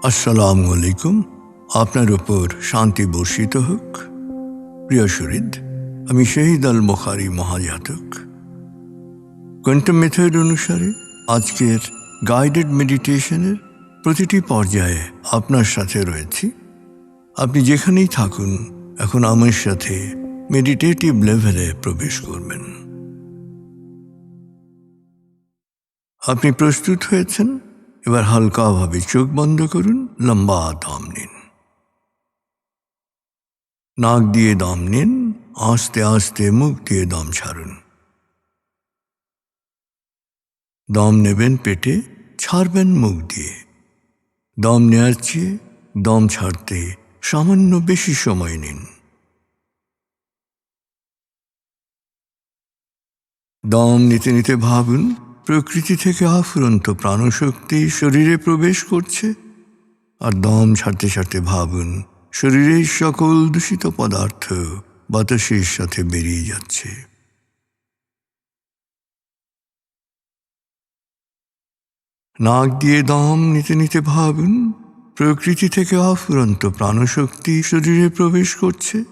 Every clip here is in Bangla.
আসসালামু আলাইকুম। আপনার উপর শান্তি বর্ষিত হোক। প্রিয় শরীদ, আমি শহীদ আল বুখারী মহাজাতক। কোয়ান্টাম মেথড অনুসারে আজকের গাইডেড মেডিটেশনের প্রতিটি পর্যায়ে আপনার সাথে রয়েছি। আপনি যেখানেই থাকুন, এখন আমার সাথে মেডিটেটিভ লেভেলে প্রবেশ করবেন। আপনি প্রস্তুত হয়েছেন? এবার হালকাভাবে চোখ বন্ধ করুন, লম্বা দম নিন। নাক দিয়ে দম নিন, আস্তে আস্তে মুখ দিয়ে দম ছাড়ুন। দম নেবেন পেটে, ছাড়বেন মুখ দিয়ে। দম নেওয়ার চেয়ে দম ছাড়তে সামান্য বেশি সময় নিন। দম নিতে নিতে ভাবুন, প্রকৃতি থেকে আফুরন্ত প্রাণশক্তি শরীরে প্রবেশ করছে। আর দম ছাড়তে ছাড়তে ভাবুন, শরীরের সকল দূষিত পদার্থ বাতাসের সাথে বেরিয়ে যাচ্ছে। নাক দিয়ে দম নিতে নিতে ভাবুন, প্রকৃতি থেকে অফুরন্ত প্রাণশক্তি শরীরে প্রবেশ করছে।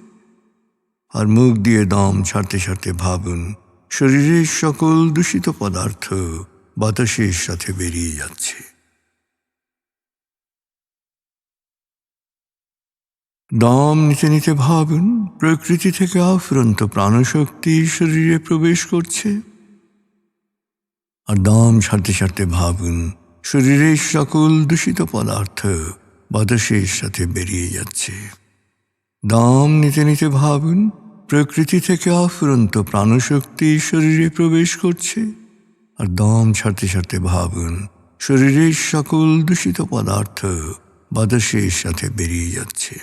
আর মুখ দিয়ে দম ছাড়তে ছাড়তে ভাবুন, শরীরের সকল দূষিত পদার্থ বাতাসের সাথে বেরিয়ে যাচ্ছে। দম নিতে নিতে ভাবুন, প্রকৃতি থেকে অফুরন্ত প্রাণশক্তি শরীরে প্রবেশ করছে। আর দম ছাড়তে ছাড়তে ভাবুন, শরীরের সকল দূষিত পদার্থ বাতাসের সাথে বেরিয়ে যাচ্ছে। দম নিতে নিতে ভাবুন, প্রকৃতি থেকে অফুরন্ত প্রাণশক্তি শরীরে প্রবেশ করছে। আর দম ছাড়তে ছাড়তে ভাবুন, শরীরের সকল দূষিত পদার্থ বাতাসের সাথে বেরিয়ে যাচ্ছে।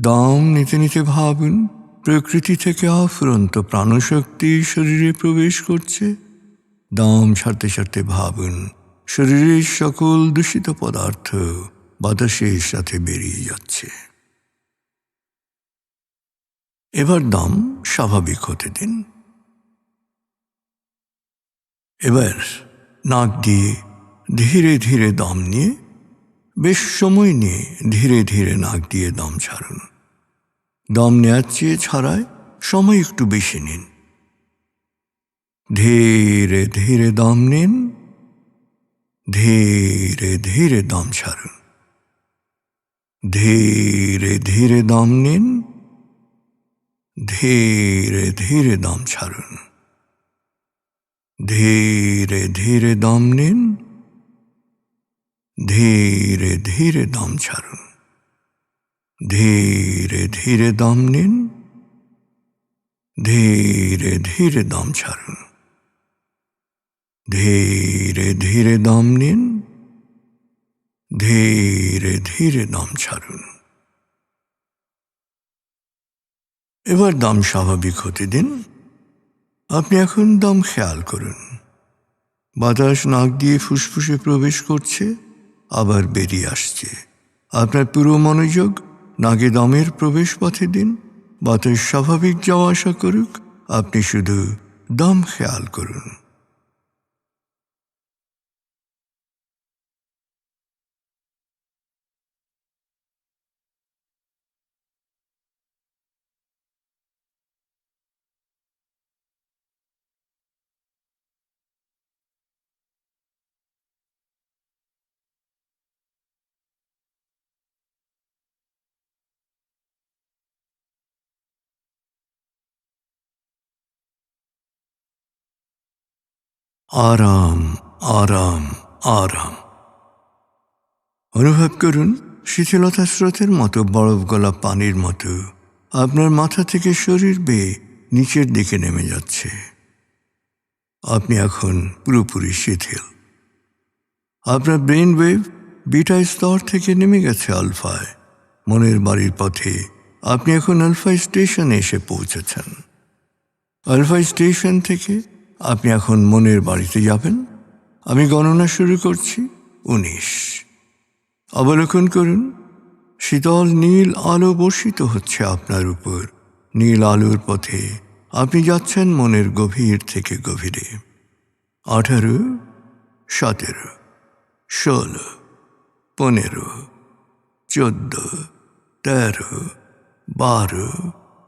দম নিতে নিতে ভাবুন, প্রকৃতি থেকে অফুরন্ত প্রাণশক্তি শরীরে প্রবেশ করছে। দম ছাড়তে ছাড়তে ভাবুন, শরীরের সকল দূষিত পদার্থ বাতাসের সাথে বেরিয়ে যাচ্ছে। এবার দম স্বাভাবিক হতে দিন। এবার নাক দিয়ে ধীরে ধীরে দম নিয়ে, বেশ সময় নিয়ে ধীরে ধীরে নাক দিয়ে দম ছাড়ুন। দম নেওয়ার চেয়ে ছাড়ায় সময় একটু বেশি নিন। ধীরে ধীরে দম নিন, ধীরে ধীরে দম ছাড়ুন। ধীরে ধীরে দম নিন, ধীরে ধীরে দম ছাড়ুন। ধীরে ধীরে দম নিন, ধীরে ধীরে দম ছাড়ুন। ধীরে ধীরে দম নিন, ধীরে ধীরে দম ছাড়ুন। ধীরে ধীরে দম নিন, ধীরে ধীরে দম ছাড়ুন। এবার দম স্বাভাবিক হতে দিন। আপনি এখন দম খেয়াল করুন। বাতাস নাক দিয়ে ফুসফুসে প্রবেশ করছে, আবার বেরিয়ে আসছে। আপনার পুরো মনোযোগ নাকে দমের প্রবেশ পথে দিন। বাতাস স্বাভাবিক যাওয়া আসা করুক, আপনি শুধু দম খেয়াল করুন। আরাম, আরাম, আরাম অনুভব করুন। শিথিলতা স্রোতের মতো বরফ গলা পানির মতো আপনার মাথা থেকে শরীর বেয়ে নিচের দিকে নেমে যাচ্ছে। আপনি এখন পুরোপুরি শিথিল। আপনার ব্রেন ওয়েভ বিটা স্তর থেকে নেমে গেছে আলফায়। মনের বাড়ির পথে আপনি এখন আলফা স্টেশনে এসে পৌঁছেছেন। আলফা স্টেশন থেকে আপনি এখন মনের বাড়িতে যাবেন। আমি গণনা শুরু করছি। 19। অবলোকন করুন, শীতল নীল আলো বর্ষিত হচ্ছে আপনার উপর। নীল আলোর পথে আপনি যাচ্ছেন মনের গভীর থেকে গভীরে। 18, 17, 16, 15, 14, 13, 12,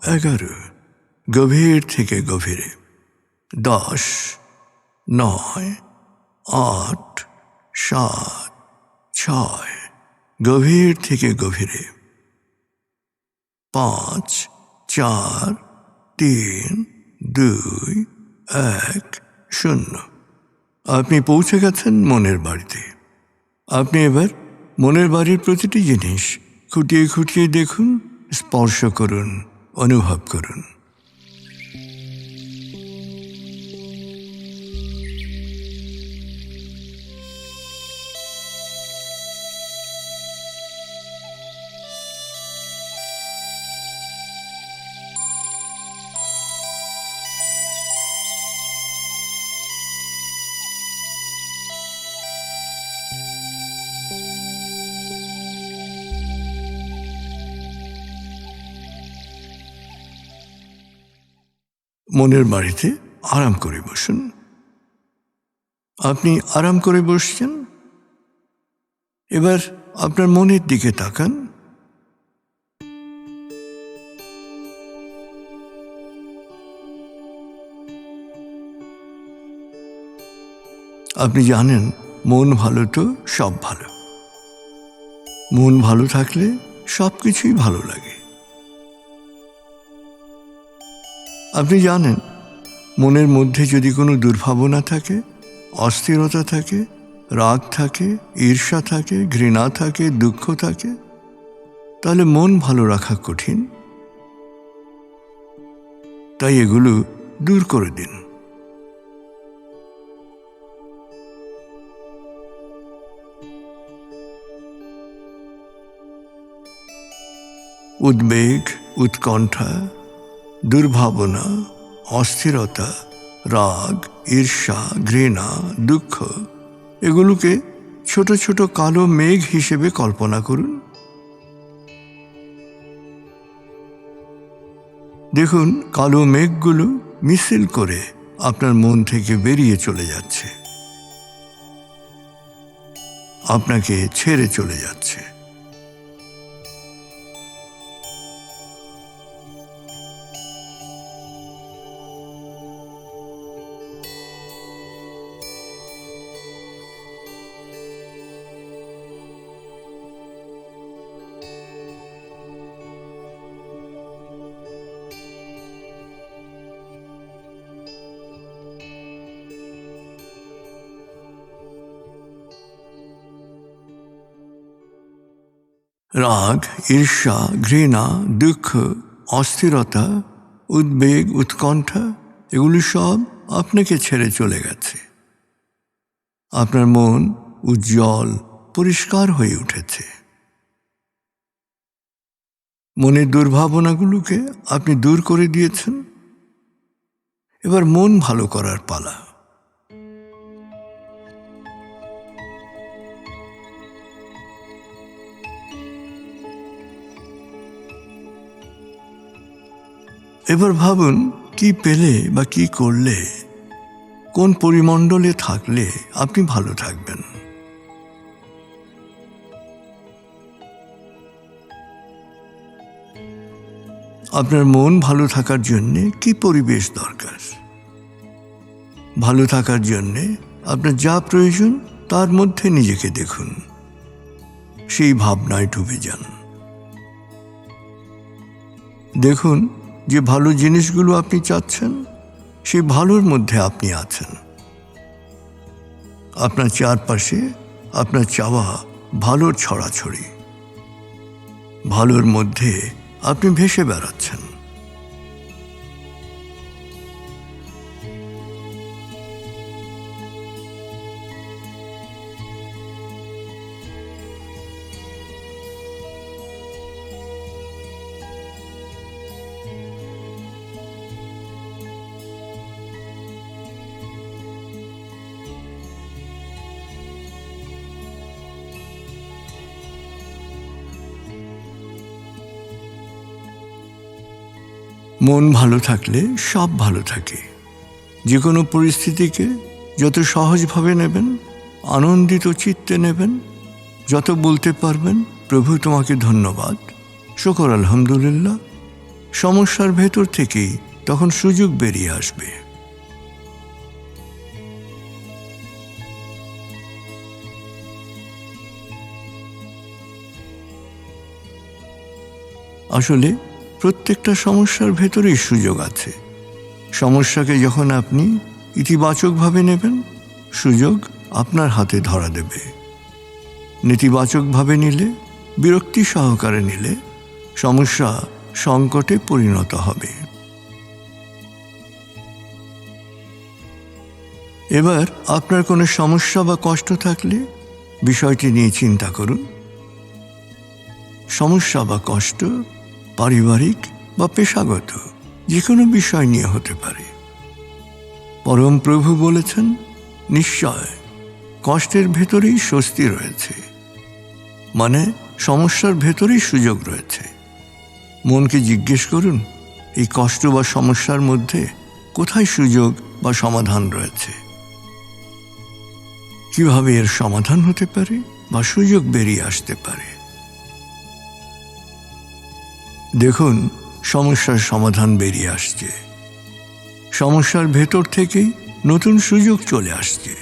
11, গভীর থেকে গভীরে। 10, 9, 8, 7, 6, গভীর থেকে গভীরে। 5, 4, 3, 2, 1, 0। আপনি পৌঁছে গেছেন মনের বাড়িতে। আপনি এবার মনের বাড়ির প্রতিটি জিনিস খুঁটিয়ে খুঁটিয়ে দেখুন, স্পর্শ করুন, অনুভব করুন। মনের বাড়িতে আরাম করে বসুন। আপনি আরাম করে বসছেন। এবার আপনার মনের দিকে তাকান। আপনি জানেন মন ভালো তো সব ভালো। মন ভালো থাকলে সব কিছুই ভালো লাগে। আপনি জানেন মনের মধ্যে যদি কোনো দুর্ভাবনা থাকে, অস্থিরতা থাকে, রাগ থাকে, ঈর্ষা থাকে, ঘৃণা থাকে, দুঃখ থাকে, তাহলে মন ভালো রাখা কঠিন। তাই এগুলো দূর করে দিন। উদ্বেগ, উৎকণ্ঠা, দুর্ভাবনা, অস্থিরতা, রাগ, ঈর্ষা, ঘৃণা, দুঃখ, এগুলোকে ছোট ছোট কালো মেঘ হিসেবে কল্পনা করুন। দেখুন কালো মেঘগুলো মিছিল করে আপনার মন থেকে বেরিয়ে চলে যাচ্ছে, আপনাকে ছেড়ে চলে যাচ্ছে। রাগ, ঈর্ষা, ঘৃণা, দুঃখ, অস্থিরতা, উদ্বেগ, উৎকণ্ঠা, এগুলি সব আপনাকে ছেড়ে চলে গেছে। আপনার মন উজ্জ্বল, পরিষ্কার হয়ে উঠেছে। মনের দুর্ভাবনাগুলোকে আপনি দূর করে দিয়েছেন। এবার মন ভালো করার পালা। এবার ভাবুন কি পেলে বা কি করলে, কোন পরিমণ্ডলে থাকলে আপনি ভালো থাকবেন। আপনার মন ভালো থাকার জন্যে কি পরিবেশ দরকার? ভালো থাকার জন্যে আপনার যা প্রয়োজন তার মধ্যে নিজেকে দেখুন, সেই ভাবনায় ডুবে যান। দেখুন যে ভালো জিনিসগুলো আপনি চাচ্ছেন, সেই ভালোর মধ্যে আপনি আছেন। আপনার চারপাশে আপনার চাওয়া ভালোর ছড়াছড়ি। ভালোর মধ্যে আপনি ভেসে বেড়াচ্ছেন। মন ভালো থাকলে সব ভালো থাকে। যে কোনো পরিস্থিতিকে যত সহজভাবে নেবেন, আনন্দিত চিত্তে নেবেন। যত বলতে পারবেন প্রভু তোমাকে ধন্যবাদ, শুকর আলহামদুলিল্লাহ, সমস্যার ভেতর থেকেই তখন সুযোগ বেরিয়ে আসবে। আসলে প্রত্যেকটা সমস্যার ভেতরেই সুযোগ আছে। সমস্যাকে যখন আপনি ইতিবাচকভাবে নেবেন, সুযোগ আপনার হাতে ধরা দেবে। নেতিবাচকভাবে নিলে, বিরক্তি সহকারে নিলে সমস্যা সংকটে পরিণত হবে। এবার আপনার কোনো সমস্যা বা কষ্ট থাকলে বিষয়টি নিয়ে চিন্তা করুন। সমস্যা বা কষ্ট পারিবারিক বা পেশাগত যে কোনো বিষয় নিয়ে হতে পারে। পরম প্রভু বলেছেন, নিশ্চয় কষ্টের ভেতরেই স্বস্তি রয়েছে, মানে সমস্যার ভেতরেই সুযোগ রয়েছে। মনকে জিজ্ঞেস করুন, এই কষ্ট বা সমস্যার মধ্যে কোথায় সুযোগ বা সমাধান রয়েছে, কিভাবে এর সমাধান হতে পারে বা সুযোগ বেরিয়ে আসতে পারে। দেখুন, সমস্যার সমাধান বেরিয়ে আসছে, সমস্যার ভেতর থেকেই নতুন সুযোগ চলে আসছে।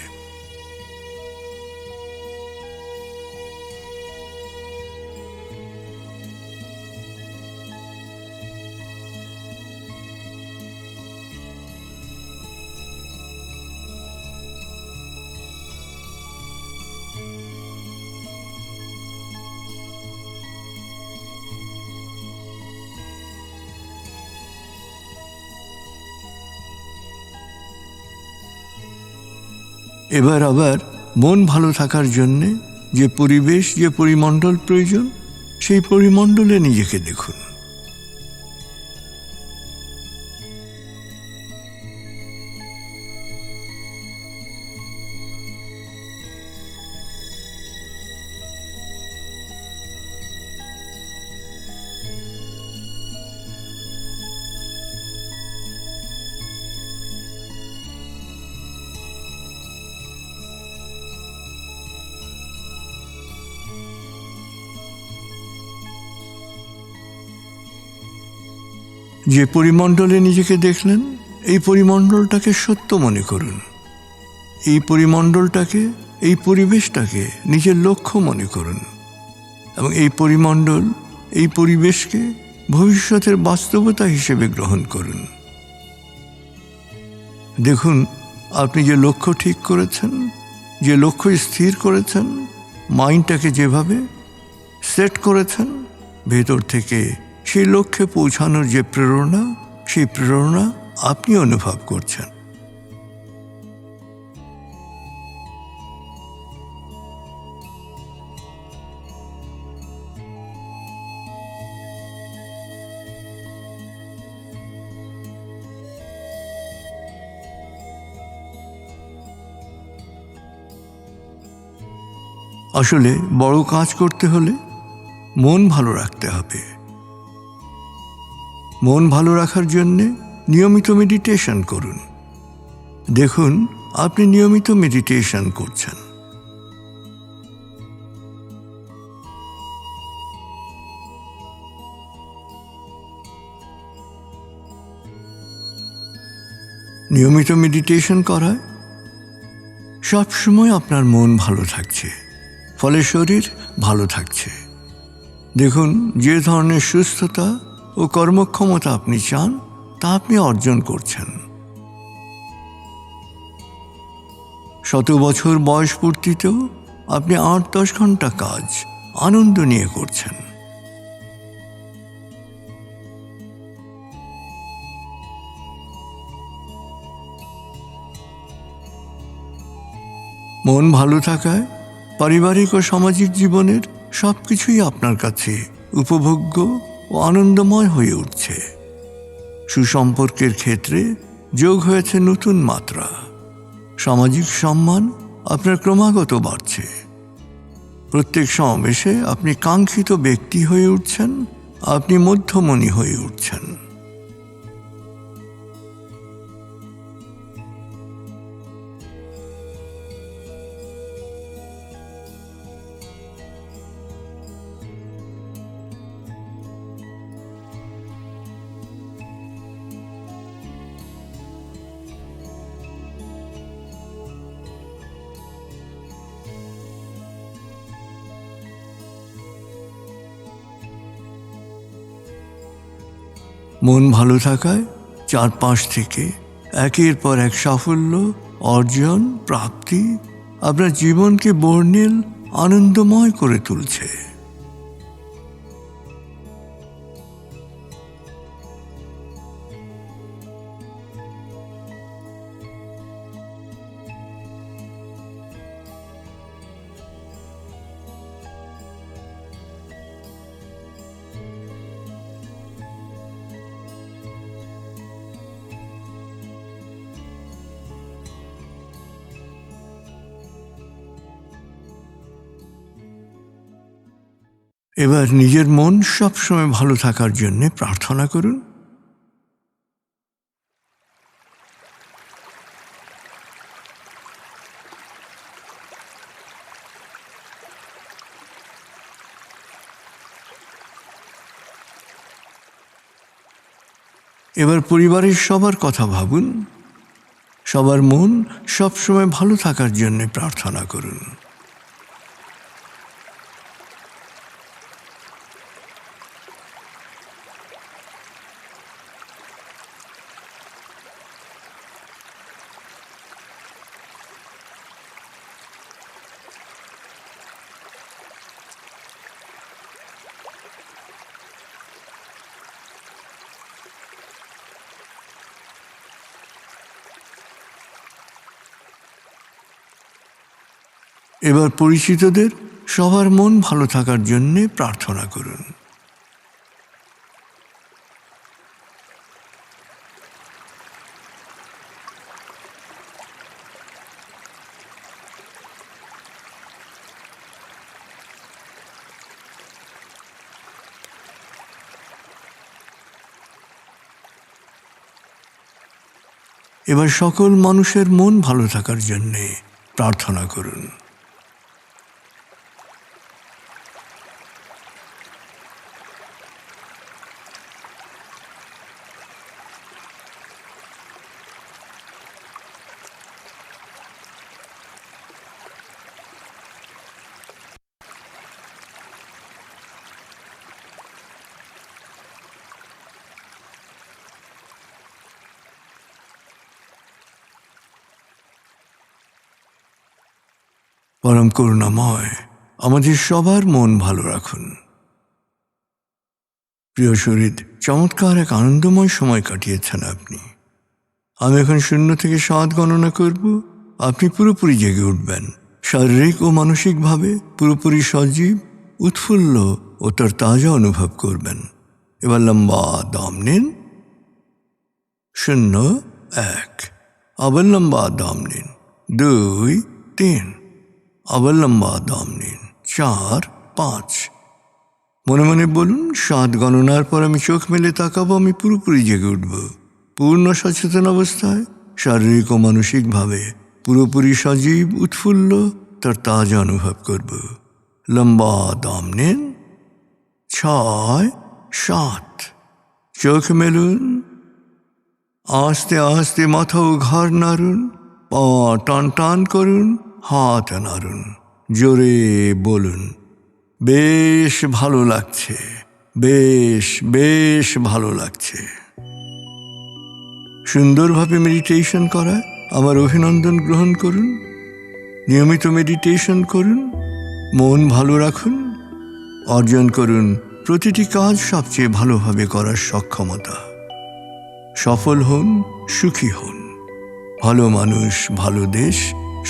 এবার আবার মন ভালো থাকার জন্যে যে পরিবেশ, যে পরিমণ্ডল প্রয়োজন, সেই পরিমণ্ডলে নিজেকে দেখুন। যে পরিমণ্ডলে নিজেকে দেখলেন, এই পরিমণ্ডলটাকে সত্য মনে করুন। এই পরিমণ্ডলটাকে, এই পরিবেশটাকে নিজের লক্ষ্য মনে করুন এবং এই পরিমণ্ডল, এই পরিবেশকে ভবিষ্যতের বাস্তবতা হিসেবে গ্রহণ করুন। দেখুন, আপনি যে লক্ষ্য ঠিক করেছেন, যে লক্ষ্য স্থির করেছেন, মাইন্ডটাকে যেভাবে সেট করেছেন, ভেতর থেকে সেই লক্ষ্যে পৌঁছানোর যে প্রেরণা, সেই প্রেরণা আপনি অনুভব করছেন। আসলে বড় কাজ করতে হলে মন ভালো রাখতে হবে। মন ভালো রাখার জন্যে নিয়মিত মেডিটেশন করুন। দেখুন, আপনি নিয়মিত মেডিটেশন করছেন। নিয়মিত মেডিটেশন করায় সবসময় আপনার মন ভালো থাকছে, ফলে শরীর ভালো থাকছে। দেখুন, যে ধরনের সুস্থতা ও কর্মক্ষমতা আপনি চান, তা আপনি অর্জন করছেন। 100 বছর বয়স পূর্তিতেও আপনি 8-10 ঘন্টা কাজ আনন্দ নিয়ে করছেন। মন ভালো থাকায় পারিবারিক ও সামাজিক জীবনের সবকিছুই আপনার কাছে উপভোগ্য ও আনন্দময় হয়ে উঠছে। সুসম্পর্কের ক্ষেত্রে যোগ হয়েছে নতুন মাত্রা। সামাজিক সম্মান আপনার ক্রমাগত বাড়ছে। প্রত্যেক সমাবেশে আপনি কাঙ্ক্ষিত ব্যক্তি হয়ে উঠছেন, আপনি মধ্যমণি হয়ে উঠছেন। মন ভালো থাকায় চারপাশ থেকে একের পর এক সাফল্য অর্জন প্রাপ্তি আপনার জীবনকে বর্ণিল আনন্দময় করে তুলছে। এবার নিজের মন সবসময় ভালো থাকার জন্য প্রার্থনা করুন। এবার পরিবারের সবার কথা ভাবুন, সবার মন সবসময় ভালো থাকার জন্য প্রার্থনা করুন। এবার পরিচিতদের সবার মন ভালো থাকার জন্য প্রার্থনা করুন। এবার সকল মানুষের মন ভালো থাকার জন্য প্রার্থনা করুন। পরম করুণাময় আমাদের সবার মন ভালো রাখুন। প্রিয় শরীর, চমৎকার এক আনন্দময় সময় কাটিয়েছেন আপনি। আমি এখন 0 থেকে 7 গণনা করব, আপনি পুরোপুরি জেগে উঠবেন, শারীরিক ও মানসিকভাবে পুরোপুরি সজীব উৎফুল্ল ও তার তাজা অনুভব করবেন। এবার লম্বা দম নিন। 0 1, আবার লম্বা দম নিন। 2 3, আবার লম্বা দম নিন। 4 5। মনে মনে বলুন, 7 গণনার পর আমি চোখ মেলে তাকাবো, আমি পুরোপুরি জেগে উঠব, পূর্ণ সচেতন অবস্থায় শারীরিক ও মানসিকভাবে পুরোপুরি সজীব উৎফুল্ল তার তাজা অনুভব করব। লম্বা দম নিন। 6 7। চোখ মেলুন। আস্তে আস্তে মাথা ও ঘাড় নাড়ুন, পা টান টান করুন, হাত নাড়ুন, জোরে বলুন, বেশ ভালো লাগছে, বেশ বেশ ভালো লাগছে। সুন্দরভাবে মেডিটেশন করা আমার অভিনন্দন গ্রহণ করুন। নিয়মিত মেডিটেশন করুন, মন ভালো রাখুন, অর্জন করুন প্রতিটি কাজ সবচেয়ে ভালোভাবে করার সক্ষমতা। সফল হন, সুখী হন। ভালো মানুষ, ভালো দেশ,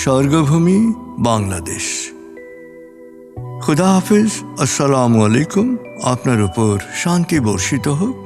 স্বর্গভূমি বাংলাদেশ। খুদা হাফেজ। আসসালামু আলাইকুম। আপনার উপর শান্তি বর্ষিত হোক।